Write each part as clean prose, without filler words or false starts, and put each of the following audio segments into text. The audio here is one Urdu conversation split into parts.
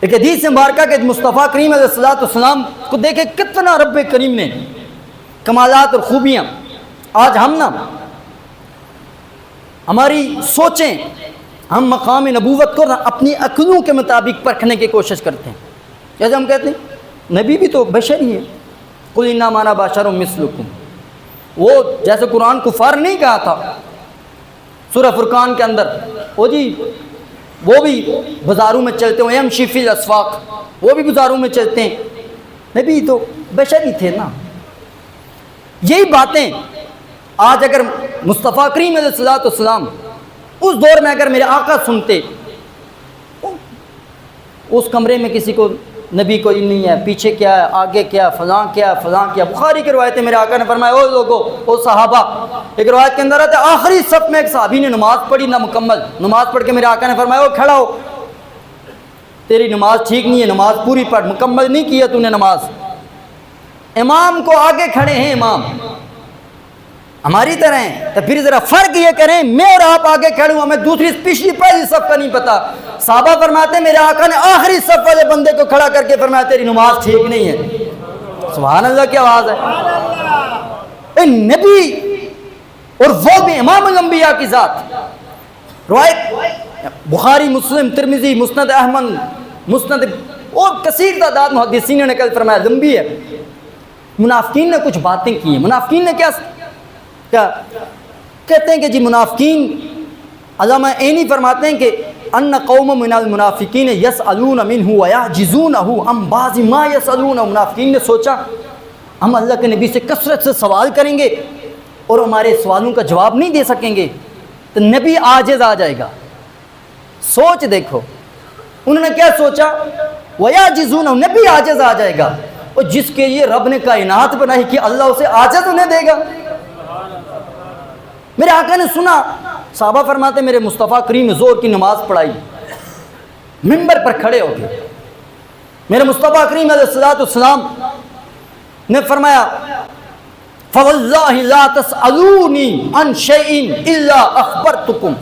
ایک حدیث مبارکہ کہ مصطفیٰ کریم علیہ السلام کو دیکھے کتنا رب کریم نے کمالات اور خوبیاں. آج ہم نا ہماری سوچیں ہم مقام نبوت کو اپنی عقلوں کے مطابق پرکھنے کی کوشش کرتے ہیں. جیسے ہم کہتے ہیں نبی بھی تو بشر ہی ہے. قل انما انا بشر مثلکم. وہ جیسے قرآن کفار نہیں کہا تھا سورہ فرقان کے اندر وہ بھی بازاروں میں چلتے ہیں یمشی فی الاسواق, وہ بھی بازاروں میں چلتے ہیں. نبی تو بشر ہی تھے نا. یہی باتیں آج اگر مصطفیٰ کریم علیہ السلام اس دور میں اگر میرے آقا سنتے, اس کمرے میں کسی کو نبی کوئی نہیں ہے, پیچھے کیا ہے, آگے کیا, فلاں کیا, فلاں کیا. بخاری کی روایت ہے میرے آقا نے فرمایا او لوگو, او صحابہ. ایک روایت کے اندر آتا ہے آخری صف میں ایک صحابی نے نماز پڑھی نہ مکمل. نماز پڑھ کے میرے آقا نے فرمایا او کھڑا ہو, تیری نماز ٹھیک نہیں ہے, نماز پوری پڑھ, مکمل نہیں کی ہے تو نے نماز. امام کو آگے کھڑے ہیں, امام ہماری طرح ہیں, تو پھر ذرا فرق یہ کریں میں اور آپ آگے کھڑے ہوں, ہمیں دوسری پچھلی پہلی صف کا نہیں پتا. صحابہ فرماتے ہیں میرے آقا نے آخری صف والے بندے کو کھڑا کر کے فرمایا تیری نماز ٹھیک نہیں ہے. سبحان اللہ کی آواز ہے. نبی اور وہ بھی امام الانبیاء کی ذات. روایت بخاری, مسلم, ترمذی, مسند احمد, مسند اور کثیر تعداد محدثین نے نقل فرمایا, لمبی ہے. منافقین نے کچھ باتیں کی ہیں. منافقین نے کیا کہتے ہیں کہ جی منافقین, علامہ عینی فرماتے ہیں کہ ان قوم من المنافقین یسألون منہ ویعجزونہ عن بعض ما یسألون. منافقین نے سوچا ہم اللہ کے نبی سے کثرت سے سوال کریں گے اور ہمارے سوالوں کا جواب نہیں دے سکیں گے تو نبی عاجز آ جائے گا. سوچ دیکھو انہوں نے کیا سوچا, ویعجزونہ, نبی عاجز آ جائے گا, اور جس کے یہ رب نے کائنات بنائی کہ اللہ اسے عاجز انہیں دے گا. میرے آقا نے سنا, صحابہ فرماتے میرے مصطفیٰ کریم نے زور کی نماز پڑھائی, منبر پر کھڑے ہو گئے. میرے مصطفیٰ کریم علیہ السلام نے فرمایا فواللہ لا تسألونی عن شیء الا اخبرتکم.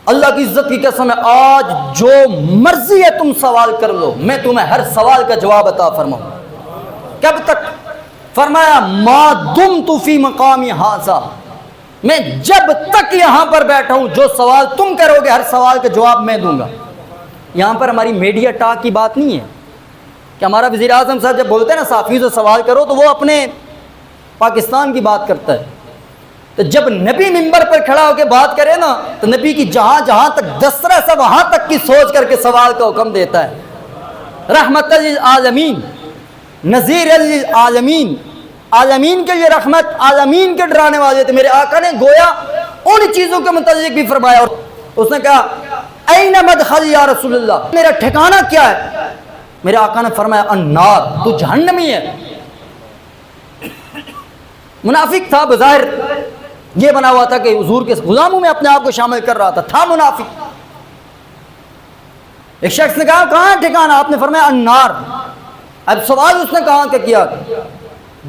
اللہ کی عزت کی قسم ہے آج جو مرضی ہے تم سوال کر لو, میں تمہیں ہر سوال کا جواب عطا فرماؤں. کب تک؟ فرمایا ما دمت فی مقامی ھذا, میں جب تک یہاں پر بیٹھا ہوں جو سوال تم کرو گے ہر سوال کا جواب میں دوں گا. یہاں پر ہماری میڈیا ٹاک کی بات نہیں ہے کہ ہمارا وزیر اعظم صاحب جب بولتے ہیں نا صحافیوں سے سوال کرو تو وہ اپنے پاکستان کی بات کرتا ہے. تو جب نبی منبر پر کھڑا ہو کے بات کرے نا تو نبی کی جہاں جہاں تک دسترس ہے وہاں تک کی سوچ کر کے سوال کا حکم دیتا ہے. رحمت للعالمین, نذیر للعالمین, عالمین کے یہ رحمت, عالمین کے ڈرانے والے تھے. میرے آقا نے گویا ان چیزوں کے متعلق بھی فرمایا. اس نے کہا این مدخل یا رسول اللہ, میرا ٹھکانہ کیا ہے؟ میرے آقا نے فرمایا النار, تو جہنمی ہے. منافق تھا, بظاہر یہ بنا ہوا تھا کہ حضور کے غلاموں میں اپنے آپ کو شامل کر رہا تھا منافق. ایک شخص نے کہا کہاں ٹھکانہ؟ آپ نے فرمایا النار. اب سوال اس نے کہاں کا کیا؟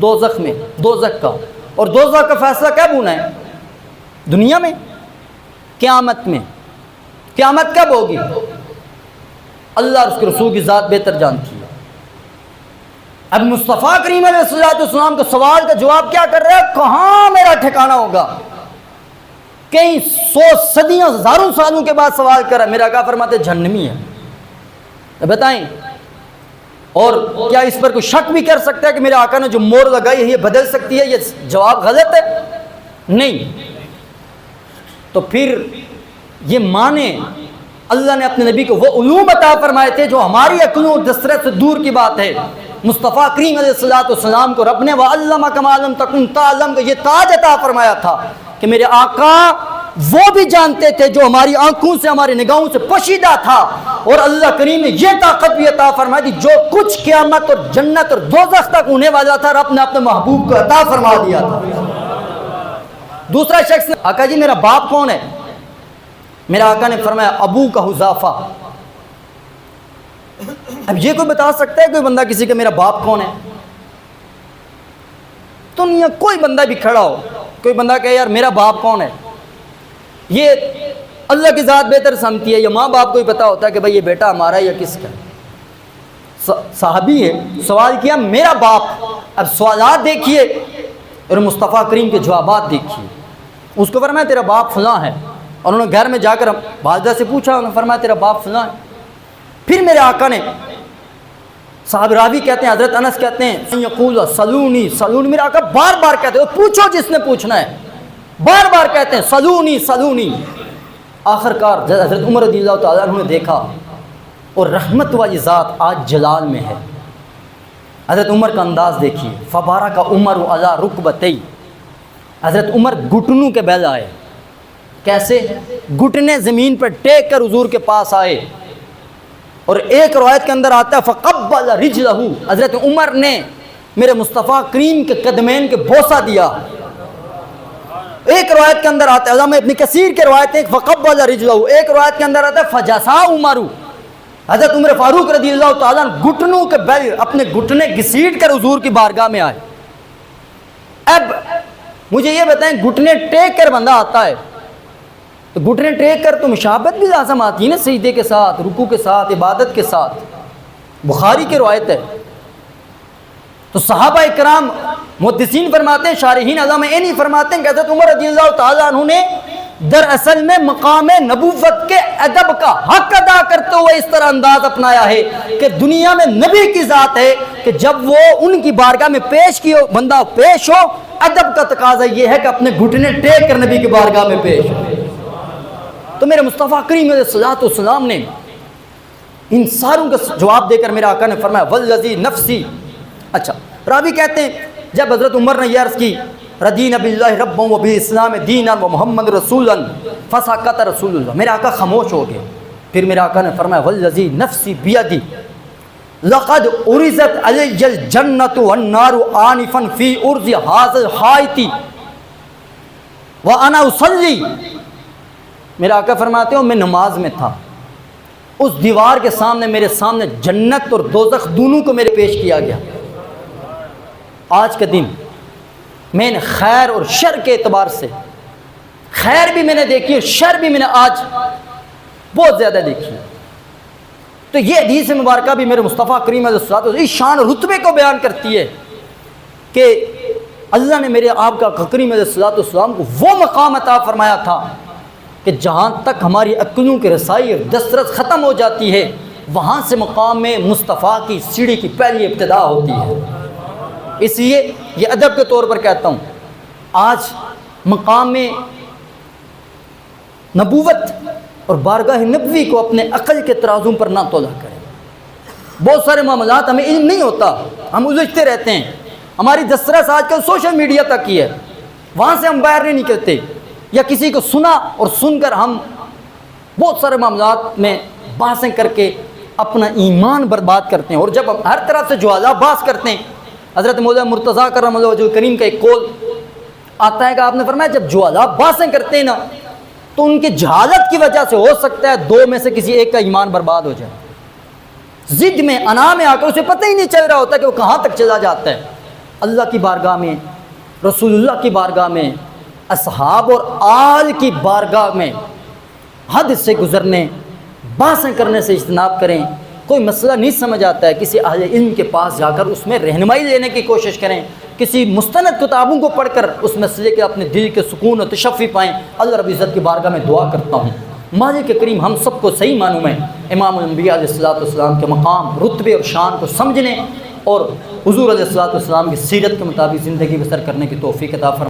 دوزخ میں, دوزخ کا. اور دوزخ کا فیصلہ کب ہونا ہے؟ دنیا میں, قیامت میں. قیامت کب ہوگی؟ اللہ اور اس کے رسول کی ذات بہتر جانتی ہے. اب مصطفیٰ کریم علیہ السلام کے سوال کا جواب کیا کر رہا ہے؟ کہاں میرا ٹھکانہ ہوگا؟ کئی سو صدیوں ہزاروں سالوں کے بعد سوال کر رہا ہے. میرا آقا فرماتے جہنمی ہے. بتائیں, اور کیا اس پر کوئی شک بھی کر سکتا ہے کہ میرے آقا نے جو مور لگائی ہے یہ بدل سکتی ہے؟ یہ جواب غلط ہے. نہیں. تو پھر یہ مانے اللہ نے اپنے نبی کو وہ علوم عطا فرمائے تھے جو ہماری عقلوں اور دسترس سے دور کی بات ہے. مصطفیٰ کریم علیہ السلام کو رب نے وَعَلَّمَكَ مَا لَمْ تَكُنْ تَعْلَمُ کا یہ تاج عطا فرمایا تھا کہ میرے آقا وہ بھی جانتے تھے جو ہماری آنکھوں سے, ہماری نگاہوں سے پوشیدہ تھا. اور اللہ کریم نے یہ طاقت بھی عطا فرمائی تھی جو کچھ قیامت اور جنت اور دوزخ تک ہونے والا تھا رب نے اپنے محبوب کو عطا فرما دیا تھا. دوسرا شخص نے آقا جی میرا باپ کون ہے؟ میرا آقا نے فرمایا ابو کا حذافہ. اب یہ کوئی بتا سکتا ہے کوئی بندہ کسی کا میرا باپ کون ہے؟ دنیا کوئی بندہ بھی کھڑا ہو, کوئی بندہ کہے یار میرا باپ کون ہے, یہ اللہ کی ذات بہتر سمجھتی ہے، یا ماں باپ کو ہی پتہ ہوتا ہے کہ بھائی یہ بیٹا ہمارا ہے یا کس کا ہے۔ صحابی ہے، سوال کیا میرا باپ، اب سوالات دیکھیے اور مصطفیٰ کریم کے جوابات دیکھیے۔ اس کو فرمایا تیرا باپ فلاں ہے، اور انہوں نے گھر میں جا کر والدہ سے پوچھا، انہوں نے فرمایا تیرا باپ فلاں ہے۔ پھر میرے آقا نے، صاحب راوی کہتے ہیں، حضرت انس کہتے ہیں، یقول سلونی سلونی، میرے آقا بار بار کہتے ہیں، پوچھو جس نے پوچھنا ہے، بار بار کہتے ہیں سلونی سلونی۔ آخر کار حضرت عمر رضی اللہ تعالیٰ عنہ نے دیکھا، اور رحمت والی ذات آج جلال میں ہے۔ حضرت عمر کا انداز دیکھیے، فبارک عمر علی رکبتئی، حضرت عمر گھٹنوں کے بل آئے، کیسے؟ گھٹنے زمین پر ٹیک کر حضور کے پاس آئے، اور ایک روایت کے اندر آتا ہے فقبل رجلہ، حضرت عمر نے میرے مصطفیٰ کریم کے قدمین کے بوسہ دیا۔ ایک روایت کے اندر آتا ہے، علامہ ابن کثیر کے روایت ہے فقبل رجلہ، ایک روایت کے اندر آتا ہے فجسا عمر، حضرت عمر فاروق رضی اللہ تعالیٰ گھٹنوں کے بل اپنے گھٹنے گھسیٹ کر حضور کی بارگاہ میں آئے۔ اب مجھے یہ بتائیں، گھٹنے ٹیک کر بندہ آتا ہے تو گھٹنے ٹیک کر تو مشابہت بھی لازم آتی ہے نا، سجدے کے ساتھ، رکوع کے ساتھ، عبادت کے ساتھ، بخاری کی روایت ہے۔ تو صحابہ اکرام، محدثین فرماتے ہیں، شارحین علامہ عینی فرماتے ہیں کہ حضرت عمر رضی اللہ تعالیٰ عنہ نے دراصل میں مقام نبوت کے ادب کا حق ادا کرتے ہوئے اس طرح انداز اپنایا ہے کہ دنیا میں نبی کی ذات ہے کہ جب وہ ان کی بارگاہ میں بندہ پیش ہو، ادب کا تقاضا یہ ہے کہ اپنے گھٹنے ٹیک کر نبی کی بارگاہ میں پیش ہو۔ تو میرے مصطفیٰ کریم علیہ الصلوۃ والسلام نے ان ساروں کا جواب دے کر میرے آقا نے فرمایا والذی نفسی۔ اچھا، راوی کہتے ہیں جب حضرت عمر نے یہ عرض کی رضینا باللہ ربا و بالاسلام دینا و محمد رسولا فسکت رسول اللہ، میرے آقا خاموش ہو گئے۔ پھر میرے آقا نے فرمایا والذی نفسی بیدی لقد ارزت علی الجنۃ والنار آنفا فی ارض ھذا الحائط وانا اصلی، میرے آقا فرماتے ہیں میں نماز میں تھا، اس دیوار کے سامنے میرے سامنے جنت اور دوزخ دونوں کو میرے پیش کیا گیا۔ آج کا دن میں نے خیر اور شر کے اعتبار سے، خیر بھی میں نے دیکھی اور شر بھی میں نے آج بہت زیادہ دیکھی۔ تو یہ حدیث مبارکہ بھی میرے مصطفیٰ کریم علیہ الصلوۃ والسلام اس شان اور رتبے کو بیان کرتی ہے کہ اللہ نے میرے آپ کا کریم علیہ الصلوۃ والسلام کو وہ مقام عطا فرمایا تھا کہ جہاں تک ہماری عقلوں کی رسائی اور دسترس ختم ہو جاتی ہے، وہاں سے مقام میں مصطفیٰ کی سیڑھی کی پہلی ابتدا ہوتی ہے۔ اس لیے یہ ادب کے طور پر کہتا ہوں، آج مقام میں نبوت اور بارگاہ نبوی کو اپنے عقل کے ترازوں پر نہ تولا کریں۔ بہت سارے معاملات ہمیں علم نہیں ہوتا، ہم الجھتے رہتے ہیں، ہماری دسترس آج کل سوشل میڈیا تک کی ہے، وہاں سے ہم باہر نہیں نکلتے، یا کسی کو سنا اور سن کر ہم بہت سارے معاملات میں بحثیں کر کے اپنا ایمان برباد کرتے ہیں، اور جب ہم ہر طرف سے جوالا بحث کرتے ہیں۔ حضرت مولانا مرتضیٰ کرم اللہ وجہہ کریم کا ایک قول آتا ہے کہ آپ نے فرمایا جب جوالا بحثیں کرتے ہیں نا تو ان کی جہالت کی وجہ سے ہو سکتا ہے دو میں سے کسی ایک کا ایمان برباد ہو جائے، ضد میں انا میں آ کر اسے پتہ ہی نہیں چل رہا ہوتا کہ وہ کہاں تک چلا جاتا ہے۔ اللہ کی بارگاہ میں، رسول اللہ کی بارگاہ میں، اصحاب اور آل کی بارگاہ میں حد سے گزرنے، بحثیں کرنے سے اجتناب کریں۔ کوئی مسئلہ نہیں سمجھ آتا ہے، کسی اہل علم کے پاس جا کر اس میں رہنمائی لینے کی کوشش کریں، کسی مستند کتابوں کو پڑھ کر اس مسئلے کے اپنے دل کے سکون و تشفی پائیں۔ اللہ رب العزت کی بارگاہ میں دعا کرتا ہوں مالک کریم ہم سب کو صحیح معنوں میں امام الانبیاء علیہ الصلوۃ والسلام کے مقام، رتبے اور شان کو سمجھنے اور حضور علیہ الصلوۃ والسلام کی سیرت کے مطابق زندگی بسر کرنے کی توفیق عطا فرمائے۔